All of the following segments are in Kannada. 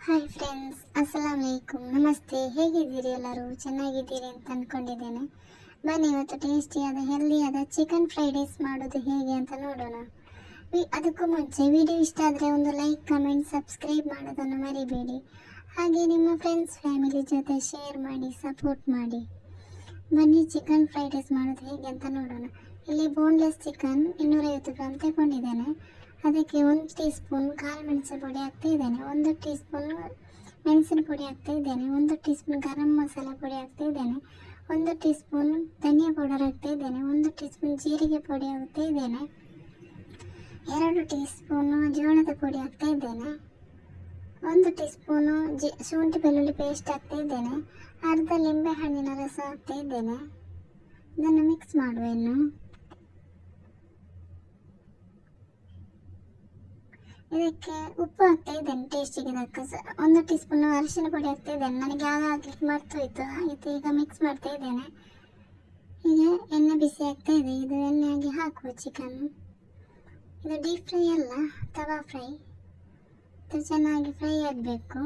ಹಾಯ್ ಫ್ರೆಂಡ್ಸ್, ಅಸ್ಸಲಾಂ ವಲೈಕುಮ್, ನಮಸ್ತೆ. ಹೇಗಿದ್ದೀರಿ? ಎಲ್ಲರೂ ಚೆನ್ನಾಗಿದ್ದೀರಿ ಅಂತ ಅಂದ್ಕೊಂಡಿದ್ದೇನೆ. ಬನ್ನಿ ಇವತ್ತು ಟೇಸ್ಟಿಯಾದ ಹೆಲ್ದಿಯಾದ ಚಿಕನ್ ಫ್ರೈಡ್ ರೈಸ್ ಮಾಡೋದು ಹೇಗೆ ಅಂತ ನೋಡೋಣ. ಅದಕ್ಕೂ ಮುಂಚೆ ವಿಡಿಯೋ ಇಷ್ಟ ಆದರೆ ಒಂದು ಲೈಕ್, ಕಮೆಂಟ್, ಸಬ್ಸ್ಕ್ರೈಬ್ ಮಾಡೋದನ್ನು ಮರಿಬೇಡಿ. ಹಾಗೆ ನಿಮ್ಮ ಫ್ರೆಂಡ್ಸ್ ಫ್ಯಾಮಿಲಿ ಜೊತೆ ಶೇರ್ ಮಾಡಿ, ಸಪೋರ್ಟ್ ಮಾಡಿ. ಬನ್ನಿ ಚಿಕನ್ ಫ್ರೈಡ್ ರೈಸ್ ಮಾಡೋದು ಹೇಗೆ ಅಂತ ನೋಡೋಣ. ಇಲ್ಲಿ ಬೋನ್ಲೆಸ್ ಚಿಕನ್ 250 ಗ್ರಾಮ್ ತಗೊಂಡಿದ್ದೇನೆ. ಅದಕ್ಕೆ 1 ಟೀ ಸ್ಪೂನ್ ಕಾಳು ಮೆಣಸಿನ ಪುಡಿ ಹಾಕ್ತಾ ಇದ್ದೇನೆ, 1 ಟೀ ಸ್ಪೂನ್ ಮೆಣಸಿನ ಪುಡಿ ಹಾಕ್ತಾ ಇದ್ದೇನೆ, 1 ಟೀ ಸ್ಪೂನ್ ಗರಂ ಮಸಾಲ ಪುಡಿ ಹಾಕ್ತಾ ಇದ್ದೇನೆ, 1 ಟೀ ಸ್ಪೂನ್ ಧನಿಯಾ ಪೌಡರ್ ಹಾಕ್ತಾ ಇದ್ದೇನೆ, 1 ಟೀ ಸ್ಪೂನ್ ಜೀರಿಗೆ ಪುಡಿ ಹಾಕ್ತಾ ಇದ್ದೇನೆ, 2 ಟೀ ಸ್ಪೂನು ಜೋಳದ ಪುಡಿ ಹಾಕ್ತಾ ಇದ್ದೇನೆ, 1 ಟೀ ಸ್ಪೂನು ಶುಂಠಿ ಬೆಳ್ಳುಳ್ಳಿ ಪೇಸ್ಟ್ ಹಾಕ್ತಾ ಇದ್ದೇನೆ, ಅರ್ಧ ಲಿಂಬೆ ಹಣ್ಣಿನ ರಸ ಹಾಕ್ತಾ ಇದ್ದೇನೆ. ಇದನ್ನು ಮಿಕ್ಸ್ ಮಾಡುವ. ಇನ್ನು ಇದಕ್ಕೆ ಉಪ್ಪು ಹಾಕ್ತಾ ಇದ್ದೇನೆ ಟೇಸ್ಟಿಗೆ ತಕ್ಕ. 1 ಟೀ ಸ್ಪೂನ್ ಅರಿಶಿನ ಪುಡಿ ಹಾಕ್ತಾ ಇದ್ದೇನೆ. ನನಗೆ ಆಗ ಹಾಕ್ಲಿಕ್ಕೆ ಮರ್ತೋಯ್ತು, ಆಯಿತು. ಈಗ ಮಿಕ್ಸ್ ಮಾಡ್ತಾ ಇದ್ದೇನೆ. ಈಗ ಎಣ್ಣೆ ಬಿಸಿ ಆಗ್ತಾ ಇದೆ. ಇದು ಎಣ್ಣೆಯಾಗಿ ಹಾಕುವ ಚಿಕನ್. ಇದು ಡೀಪ್ ಫ್ರೈ ಅಲ್ಲ, ತವಾ ಫ್ರೈ. ಇದು ಚೆನ್ನಾಗಿ ಫ್ರೈ ಆಗಬೇಕು.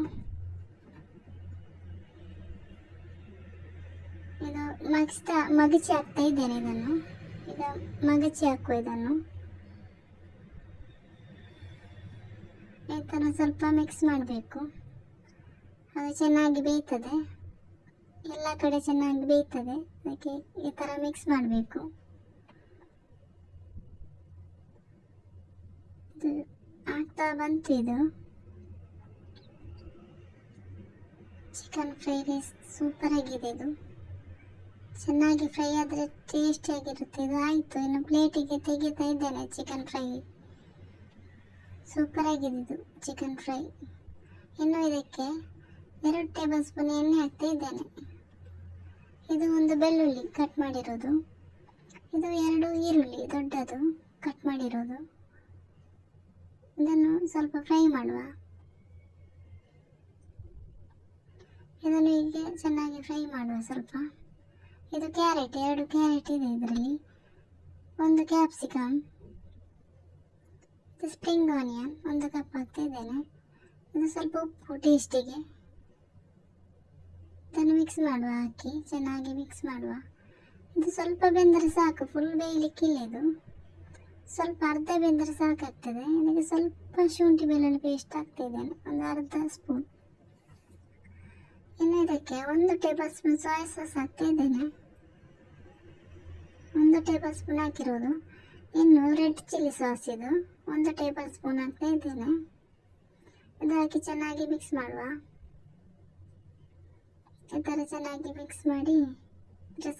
ಇದು ಮಗಚಿ ಹಾಕ್ತಾ ಇದ್ದೇನೆ. ಈಗ ಮಗಚಿ ಹಾಕುವ. ಇದನ್ನು ಈ ಥರ ಸ್ವಲ್ಪ ಮಿಕ್ಸ್ ಮಾಡಬೇಕು. ಅದು ಚೆನ್ನಾಗಿ ಬೇಯ್ತದೆ, ಎಲ್ಲ ಕಡೆ ಚೆನ್ನಾಗಿ ಬೇಯ್ತದೆ. ಅದಕ್ಕೆ ಈ ಥರ ಮಿಕ್ಸ್ ಮಾಡಬೇಕು. ಇದು ಆಗ್ತಾ ಬಂತು. ಇದು ಚಿಕನ್ ಫ್ರೈ ರೈಸ್ ಸೂಪರ್ ಆಗಿದೆ. ಇದು ಚೆನ್ನಾಗಿ ಫ್ರೈ ಆದರೆ ಟೇಸ್ಟಿಯಾಗಿರುತ್ತೆ. ಇದು ಆಯಿತು. ಇನ್ನು ಪ್ಲೇಟಿಗೆ ತೆಗಿತಾ ಇದ್ದೇನೆ. ಚಿಕನ್ ಫ್ರೈ ಸೂಪರ್ ಆಗಿದೆ ಇದು ಚಿಕನ್ ಫ್ರೈ. ಇನ್ನು ಇದಕ್ಕೆ 2 ಟೇಬಲ್ ಸ್ಪೂನ್ ಎಣ್ಣೆ ಹಾಕ್ತಾ ಇದ್ದೇನೆ. ಇದು 1 ಬೆಳ್ಳುಳ್ಳಿ ಕಟ್ ಮಾಡಿರೋದು, ಇದು 2 ಈರುಳ್ಳಿ ದೊಡ್ಡದು ಕಟ್ ಮಾಡಿರೋದು. ಇದನ್ನು ಸ್ವಲ್ಪ ಫ್ರೈ ಮಾಡುವ. ಇದನ್ನು ಹೀಗೆ ಚೆನ್ನಾಗಿ ಫ್ರೈ ಮಾಡುವ ಸ್ವಲ್ಪ. ಇದು ಕ್ಯಾರೆಟ್, 2 ಕ್ಯಾರೆಟ್ ಇದೆ ಇದರಲ್ಲಿ, 1 ಕ್ಯಾಪ್ಸಿಕಮ್, ಇದು ಸ್ಪ್ರಿಂಗ್ ಆನಿಯನ್ 1 ಕಪ್ ಹಾಕ್ತಾ ಇದ್ದೇನೆ. ಇದು ಸ್ವಲ್ಪ ಉಪ್ಪು ಟೇಸ್ಟಿಗೆ. ಇದನ್ನು ಮಿಕ್ಸ್ ಮಾಡುವ. ಹಾಕಿ ಚೆನ್ನಾಗಿ ಮಿಕ್ಸ್ ಮಾಡುವ. ಇದು ಸ್ವಲ್ಪ ಬೆಂದರೆ ಸಾಕು, ಫುಲ್ ಬೇಯಲಿಕ್ಕಿಲ್ಲ. ಇದು ಸ್ವಲ್ಪ ಅರ್ಧ ಬೆಂದರೆ ಸಾಕಾಗ್ತದೆ. ಇದಕ್ಕೆ ಸ್ವಲ್ಪ ಶುಂಠಿ ಬೆಳ್ಳುಳ್ಳಿ ಪೇಸ್ಟ್ ಹಾಕ್ತಾ ಇದ್ದೇನೆ, ಒಂದು ಅರ್ಧ ಸ್ಪೂನ್. ಇನ್ನು ಇದಕ್ಕೆ 1 ಟೇಬಲ್ ಸ್ಪೂನ್ ಸೋಯಾ ಸಾಸ್ ಹಾಕ್ತಾ ಇದ್ದೇನೆ, 1 ಟೇಬಲ್ ಸ್ಪೂನ್ ಹಾಕಿರೋದು. ಇನ್ನು ರೆಡ್ ಚಿಲ್ಲಿ ಸಾಸ್ ಇದು 1 ಟೇಬಲ್ ಸ್ಪೂನ್ ಹಾಕ್ತಾ ಇದ್ದೇನೆ. ಇದು ಹಾಕಿ ಚೆನ್ನಾಗಿ ಮಿಕ್ಸ್ ಮಾಡುವ. ಈ ಥರ ಚೆನ್ನಾಗಿ ಮಿಕ್ಸ್ ಮಾಡಿ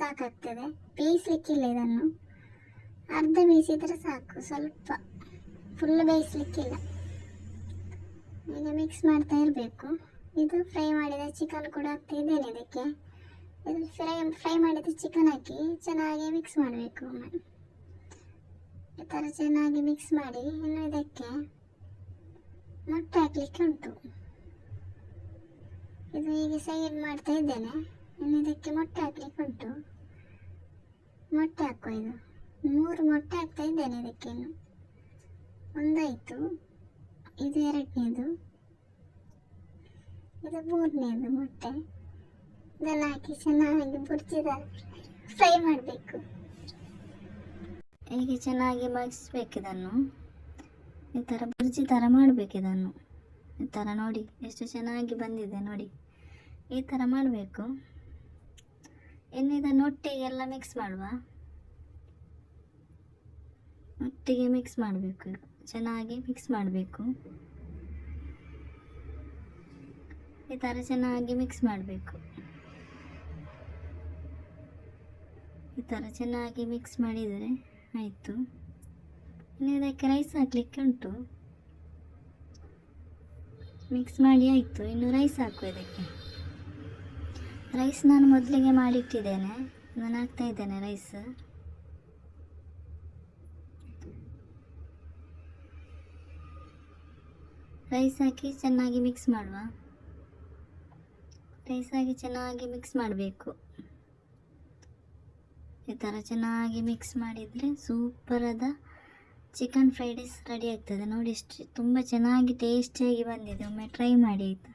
ಸಾಕಾಗ್ತದೆ. ಬೇಯಿಸ್ಲಿಕ್ಕಿಲ್ಲ, ಇದನ್ನು ಅರ್ಧ ಬೇಯಿಸಿದರೆ ಸಾಕು, ಸ್ವಲ್ಪ ಫುಲ್ ಬೇಯಿಸ್ಲಿಕ್ಕಿಲ್ಲ. ಈಗ ಮಿಕ್ಸ್ ಮಾಡ್ತಾ ಇರಬೇಕು. ಇದು ಫ್ರೈ ಮಾಡಿದ ಚಿಕನ್ ಕೂಡ ಹಾಕ್ತಾ ಇದ್ದೇನೆ ಇದಕ್ಕೆ. ಇದು ಫ್ರೈ ಮಾಡಿದ ಚಿಕನ್ ಹಾಕಿ ಚೆನ್ನಾಗಿ ಮಿಕ್ಸ್ ಮಾಡಬೇಕು. ಈ ಥರ ಚೆನ್ನಾಗಿ ಮಿಕ್ಸ್ ಮಾಡಿ. ಇನ್ನು ಇದಕ್ಕೆ ಮೊಟ್ಟೆ ಹಾಕಲಿಕ್ಕೆ ಉಂಟು. ಇದು ಹೀಗೆ ಸೈಡ್ ಮಾಡ್ತಾ ಇದ್ದೇನೆ. ಇನ್ನು ಇದಕ್ಕೆ ಮೊಟ್ಟೆ ಹಾಕಲಿಕ್ಕೆ ಉಂಟು. ಮೊಟ್ಟೆ ಹಾಕುವ. ಇದು 3 ಮೊಟ್ಟೆ ಹಾಕ್ತಾ ಇದ್ದೇನೆ ಇದಕ್ಕೆ. ಇನ್ನು ಒಂದಾಯಿತು, ಇದು 2ನೇದು, ಇದು 3ನೇದು ಮೊಟ್ಟೆ. ಇದನ್ನು ಹಾಕಿ ಚೆನ್ನಾಗಿ ಬುರ್ಜಿದ ಫ್ರೈ ಮಾಡಬೇಕು. ಹೀಗೆ ಚೆನ್ನಾಗಿ ಮಗಿಸ್ಬೇಕು. ಇದನ್ನು ಈ ಥರ ಬುರ್ಜಿ ಥರ ಮಾಡಬೇಕು. ಇದನ್ನು ಈ ಥರ ನೋಡಿ ಎಷ್ಟು ಚೆನ್ನಾಗಿ ಬಂದಿದೆ ನೋಡಿ, ಈ ಥರ ಮಾಡಬೇಕು. ಇನ್ನು ಇದನ್ನು ಒಟ್ಟಿಗೆಲ್ಲ ಮಿಕ್ಸ್ ಮಾಡುವ. ಒಟ್ಟಿಗೆ ಮಿಕ್ಸ್ ಮಾಡಬೇಕು. ಚೆನ್ನಾಗಿ ಮಿಕ್ಸ್ ಮಾಡಬೇಕು. ಈ ಥರ ಚೆನ್ನಾಗಿ ಮಿಕ್ಸ್ ಮಾಡಬೇಕು. ಈ ಥರ ಚೆನ್ನಾಗಿ ಮಿಕ್ಸ್ ಮಾಡಿದರೆ ಆಯಿತು. ಇನ್ನು ಇದಕ್ಕೆ ರೈಸ್ ಹಾಕಲಿಕ್ಕೆ ಉಂಟು. ಮಿಕ್ಸ್ ಮಾಡಿ ಆಯಿತು. ಇನ್ನು ರೈಸ್ ಹಾಕುವ. ಇದಕ್ಕೆ ರೈಸ್ ನಾನು ಮೊದಲಿಗೆ ಮಾಡಿಟ್ಟಿದ್ದೇನೆ, ನಾನು ಹಾಕ್ತಾ ಇದ್ದೇನೆ ರೈಸ್. ರೈಸ್ ಹಾಕಿ ಚೆನ್ನಾಗಿ ಮಿಕ್ಸ್ ಮಾಡುವ. ರೈಸ್ ಹಾಕಿ ಚೆನ್ನಾಗಿ ಮಿಕ್ಸ್ ಮಾಡಬೇಕು. ಈ ಥರ ಚೆನ್ನಾಗಿ ಮಿಕ್ಸ್ ಮಾಡಿದರೆ ಸೂಪರಾದ ಚಿಕನ್ ಫ್ರೈಡ್ ರೈಸ್ ರೆಡಿ ಆಗ್ತದೆ. ನೋಡಿ ಎಷ್ಟು ತುಂಬ ಚೆನ್ನಾಗಿ ಟೇಸ್ಟಿಯಾಗಿ ಬಂದಿದೆ. ಒಮ್ಮೆ ಟ್ರೈ ಮಾಡಿ ಆಯಿತಾ.